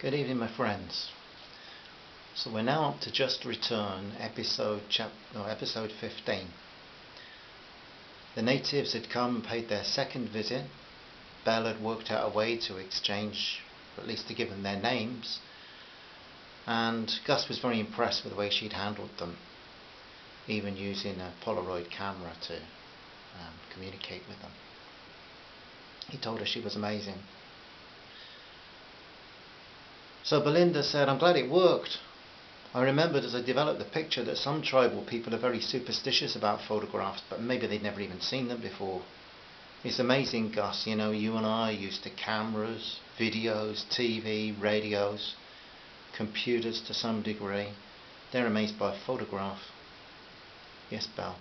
Good evening, my friends. So we're now up to Just Return, episode 15. The natives had come and paid their second visit. Belle had worked out a way to exchange, or at least to give them their names, and Gus was very impressed with the way she'd handled them, even using a Polaroid camera to communicate with them. He told her she was amazing. So Belinda said, "I'm glad it worked. I remembered as I developed the picture that some tribal people are very superstitious about photographs, but maybe they'd never even seen them before. It's amazing, Gus, you know, you and I are used to cameras, videos, TV, radios, computers to some degree. They're amazed by a photograph." "Yes, Belle.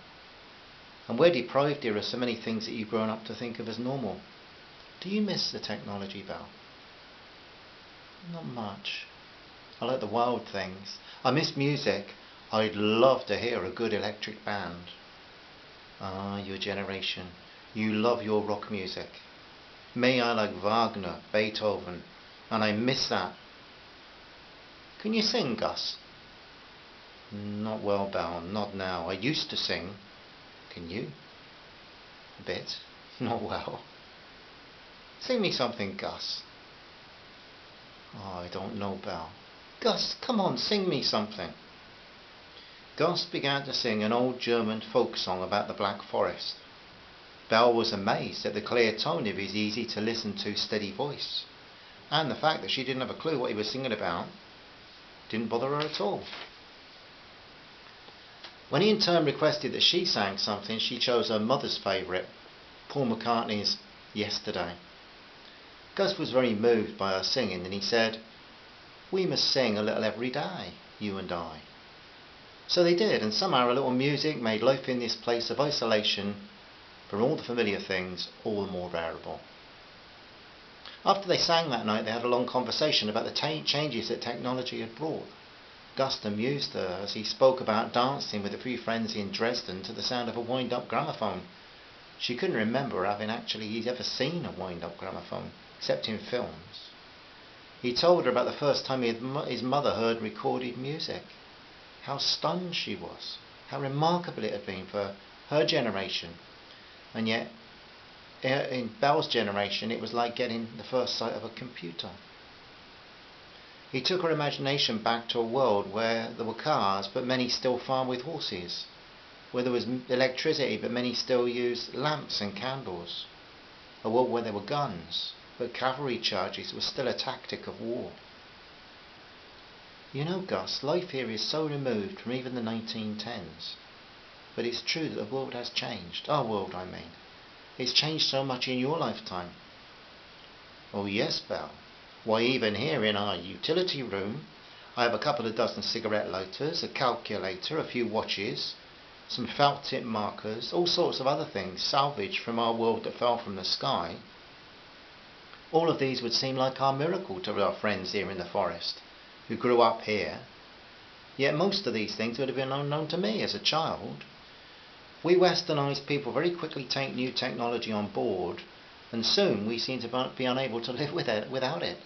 And we're deprived here of so many things that you've grown up to think of as normal. Do you miss the technology, Belle?" "Not much. I like the wild things. I miss music. I'd love to hear a good electric band." "Ah, your generation. You love your rock music. Me, I like Wagner, Beethoven, and I miss that. Can you sing, Gus?" "Not well, Belle, not now. I used to sing." "Can you?" "A bit. Not well." "Sing me something, Gus." "Oh, I don't know, Belle." "Gus, come on, sing me something." Gus began to sing an old German folk song about the Black Forest. Belle was amazed at the clear tone of his easy to listen to steady voice, and the fact that she didn't have a clue what he was singing about didn't bother her at all. When he in turn requested that she sang something, she chose her mother's favourite, Paul McCartney's Yesterday. Gus was very moved by her singing, and he said, "We must sing a little every day, you and I." So they did, and somehow a little music made life in this place of isolation from all the familiar things all the more bearable. After they sang that night, they had a long conversation about the changes that technology had brought. Gus amused her as he spoke about dancing with a few friends in Dresden to the sound of a wind-up gramophone. She couldn't remember having actually ever seen a wind-up gramophone, except in films. He told her about the first time his mother heard recorded music. How stunned she was, how remarkable it had been for her generation, and yet in Belle's generation it was like getting the first sight of a computer. He took her imagination back to a world where there were cars but many still farmed with horses, where there was electricity but many still used lamps and candles, a world where there were guns but cavalry charges were still a tactic of war. "You know, Gus, life here is so removed from even the 1910s. But it's true that the world has changed. Our world, I mean. It's changed so much in your lifetime." "Oh yes, Belle. Why, even here in our utility room, I have a couple of dozen cigarette lighters, a calculator, a few watches, some felt tip markers, all sorts of other things salvaged from our world that fell from the sky. All of these would seem like our miracle to our friends here in the forest, who grew up here. Yet most of these things would have been unknown to me as a child. We westernized people very quickly take new technology on board, and soon we seem to be unable to live without it.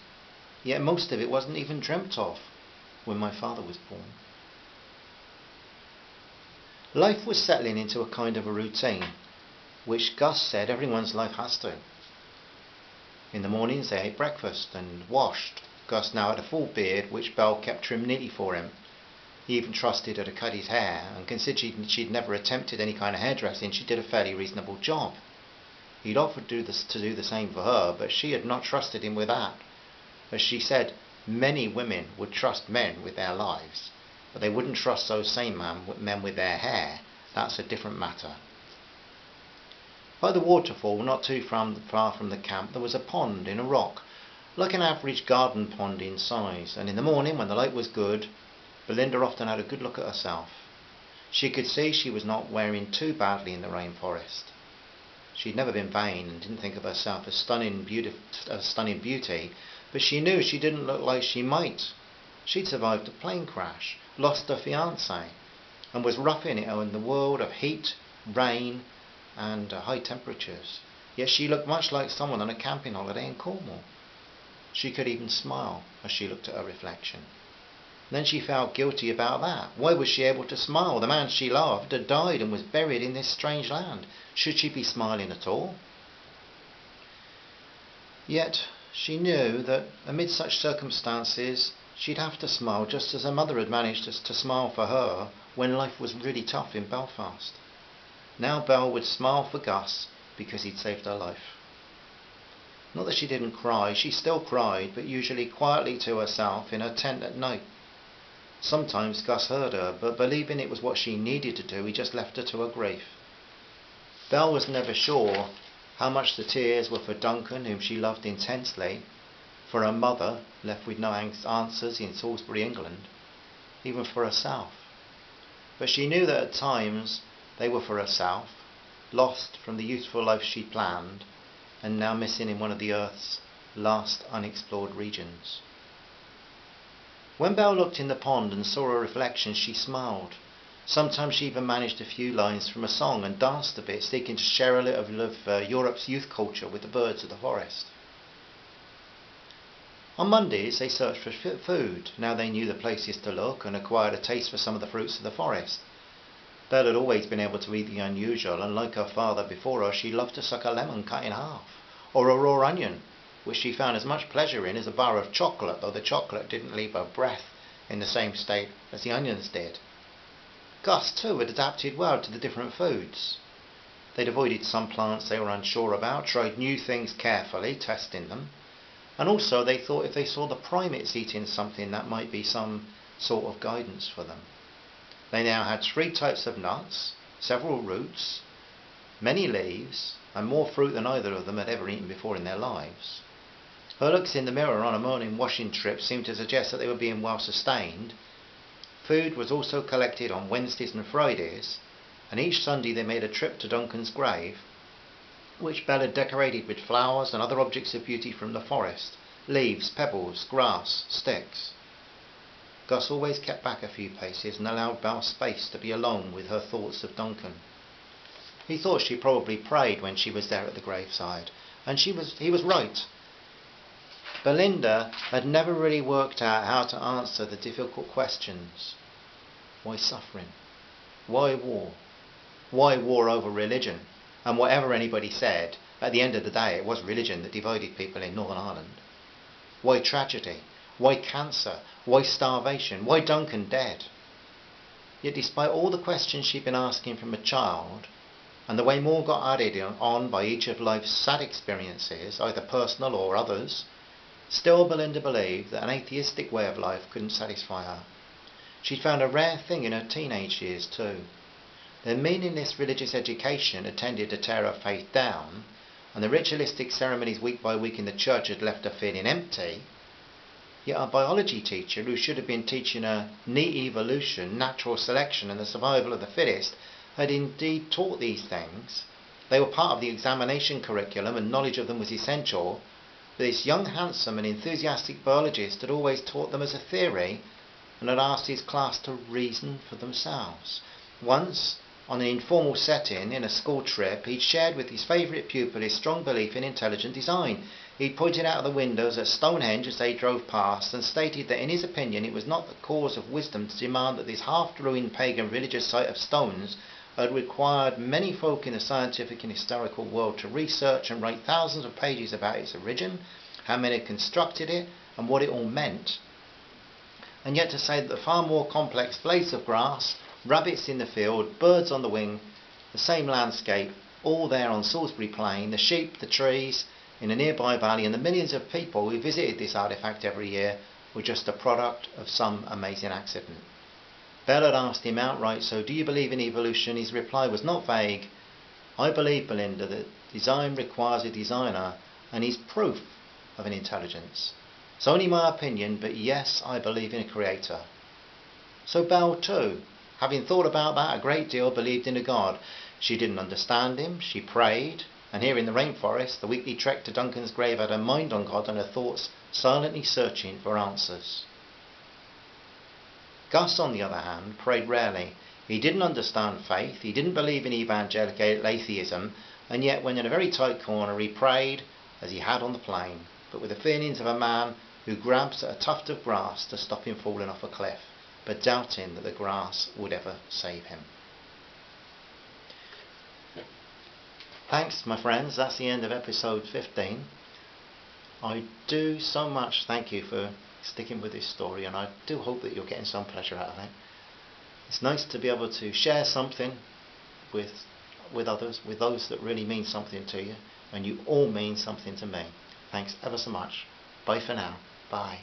Yet most of it wasn't even dreamt of when my father was born." Life was settling into a kind of a routine, which Gus said everyone's life has to. In the mornings they ate breakfast and washed. Gus now had a full beard, which Belle kept trimmed neatly for him. He even trusted her to cut his hair, and considering she'd never attempted any kind of hairdressing, she did a fairly reasonable job. He'd offered to do the same for her, but she had not trusted him with that. As she said, many women would trust men with their lives, but they wouldn't trust those same men with their hair. That's a different matter. By the waterfall, not too far from the camp, there was a pond in a rock, like an average garden pond in size, and in the morning, when the light was good, Belinda often had a good look at herself. She could see she was not wearing too badly in the rainforest. She'd never been vain and didn't think of herself as stunning beauty, but she knew she didn't look like she might. She'd survived a plane crash, lost her fiancé, and was roughing it in the world of heat, rain, and high temperatures. Yet she looked much like someone on a camping holiday in Cornwall. She could even smile as she looked at her reflection. Then she felt guilty about that. Why was she able to smile? The man she loved had died and was buried in this strange land. Should she be smiling at all? Yet she knew that amid such circumstances she'd have to smile, just as her mother had managed to smile for her when life was really tough in Belfast. Now Belle would smile for Gus because he'd saved her life. Not that she didn't cry, she still cried, but usually quietly to herself in her tent at night. Sometimes Gus heard her, but believing it was what she needed to do, he just left her to her grief. Belle was never sure how much the tears were for Duncan, whom she loved intensely, for her mother, left with no answers in Salisbury, England, even for herself. But she knew that at times they were for herself, lost from the youthful life she planned, and now missing in one of the earth's last unexplored regions. When Belle looked in the pond and saw her reflection, she smiled. Sometimes she even managed a few lines from a song and danced a bit, seeking to share a little of Europe's youth culture with the birds of the forest. On Mondays they searched for food. Now they knew the places to look and acquired a taste for some of the fruits of the forest. Belle had always been able to eat the unusual, and like her father before her, she loved to suck a lemon cut in half, or a raw onion, which she found as much pleasure in as a bar of chocolate, though the chocolate didn't leave her breath in the same state as the onions did. Gus too had adapted well to the different foods. They'd avoided some plants they were unsure about, tried new things carefully, testing them, and also they thought if they saw the primates eating something, that might be some sort of guidance for them. They now had 3 types of nuts, several roots, many leaves, and more fruit than either of them had ever eaten before in their lives. Her looks in the mirror on a morning washing trip seemed to suggest that they were being well sustained. Food was also collected on Wednesdays and Fridays, and each Sunday they made a trip to Duncan's grave, which Belle had decorated with flowers and other objects of beauty from the forest, leaves, pebbles, grass, sticks. Gus always kept back a few paces and allowed Belle space to be alone with her thoughts of Duncan. He thought she probably prayed when she was there at the graveside, and he was right. Belinda had never really worked out how to answer the difficult questions. Why suffering? Why war? Why war over religion? And whatever anybody said, at the end of the day it was religion that divided people in Northern Ireland. Why tragedy? Why cancer? Why starvation? Why Duncan dead? Yet despite all the questions she'd been asking from a child, and the way more got added on by each of life's sad experiences, either personal or others, still Belinda believed that an atheistic way of life couldn't satisfy her. She'd found a rare thing in her teenage years too. The meaningless religious education had tended to tear her faith down, and the ritualistic ceremonies week by week in the church had left her feeling empty. Yet our biology teacher, who should have been teaching her neat evolution, natural selection and the survival of the fittest, had indeed taught these things. They were part of the examination curriculum and knowledge of them was essential, but this young, handsome and enthusiastic biologist had always taught them as a theory and had asked his class to reason for themselves. Once, on an informal setting in a school trip, he'd shared with his favourite pupil his strong belief in intelligent design. He'd pointed out of the windows at Stonehenge as they drove past and stated that in his opinion it was not the cause of wisdom to demand that this half-ruined pagan religious site of stones had required many folk in the scientific and historical world to research and write thousands of pages about its origin, how men had constructed it and what it all meant, and yet to say that the far more complex blades of grass, rabbits in the field, birds on the wing, the same landscape, all there on Salisbury Plain, the sheep, the trees in a nearby valley and the millions of people who visited this artefact every year were just a product of some amazing accident. Belle had asked him outright, so do you believe in evolution? His reply was not vague. I believe, Belinda, that design requires a designer and is proof of an intelligence. It's only my opinion, but yes, I believe in a creator. So Belle too, having thought about that a great deal, believed in a God. She didn't understand him, she prayed, and here in the rainforest, the weekly trek to Duncan's grave had her mind on God and her thoughts silently searching for answers. Gus, on the other hand, prayed rarely. He didn't understand faith, he didn't believe in evangelical atheism, and yet when in a very tight corner he prayed as he had on the plain. but with the feelings of a man who grabs at a tuft of grass to stop him falling off a cliff, but doubting that the grass would ever save him. Thanks, my friends. That's the end of episode 15. I do so much thank you for sticking with this story, and I do hope that you're getting some pleasure out of it. It's nice to be able to share something with others, with those that really mean something to you, and you all mean something to me. Thanks ever so much. Bye for now. Bye.